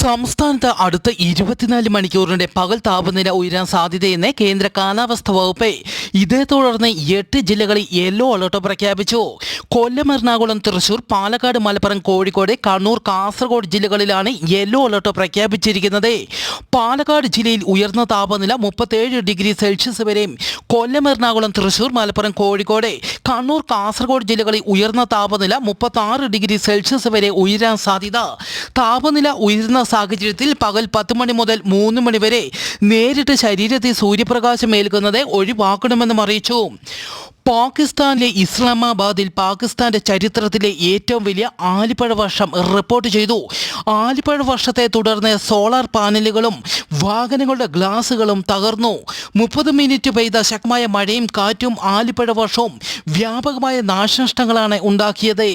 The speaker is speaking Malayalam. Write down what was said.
സംസ്ഥാനത്ത് അടുത്ത 24 മണിക്കൂറിന്റെ പകൽ താപനില ഉയരാൻ സാധ്യതയെന്ന് കേന്ദ്ര കാലാവസ്ഥാ വകുപ്പ്. ഇതേ തുടർന്ന് 8 ജില്ലകളിൽ യെല്ലോ അലർട്ട് പ്രഖ്യാപിച്ചു. കൊല്ലം, എറണാകുളം, തൃശൂർ, പാലക്കാട്, മലപ്പുറം, കോഴിക്കോട്, കണ്ണൂർ, കാസർഗോഡ് ജില്ലകളിലാണ് യെല്ലോ അലർട്ട് പ്രഖ്യാപിച്ചിരിക്കുന്നത്. പാലക്കാട് ജില്ലയിൽ ഉയർന്ന താപനില 37 ഡിഗ്രി സെൽഷ്യസ് വരെയും, കൊല്ലം, എറണാകുളം, തൃശൂർ, മലപ്പുറം, കോഴിക്കോട്, കണ്ണൂർ, കാസർഗോഡ് ജില്ലകളിൽ ഉയർന്ന താപനില 36 ഡിഗ്രി സെൽഷ്യസ് വരെ ഉയരാൻ സാധ്യത. താപനില ഉയർന്ന സാഹചര്യത്തിൽ പകൽ 10 മണി മുതൽ 3 മണി വരെ നേരിട്ട് ശരീരത്തിൽ സൂര്യപ്രകാശം ഏൽക്കുന്നത് ഒഴിവാക്കണമെന്നും അറിയിച്ചു. പാകിസ്ഥാനിലെ ഇസ്ലാമാബാദിൽ പാകിസ്ഥാന്റെ ചരിത്രത്തിലെ ഏറ്റവും വലിയ ആലിപ്പഴ വർഷം റിപ്പോർട്ട് ചെയ്തു. ആലിപ്പഴ വർഷത്തെ തുടർന്ന് സോളാർ പാനലുകളും വാഹനങ്ങളുടെ ഗ്ലാസുകളും തകർന്നു. 30 മിനിറ്റ് പെയ്ത ശക്തമായ മഴയും കാറ്റും ആലിപ്പഴ വർഷവും വ്യാപകമായ നാശനഷ്ടങ്ങളാണ് ഉണ്ടാക്കിയത്.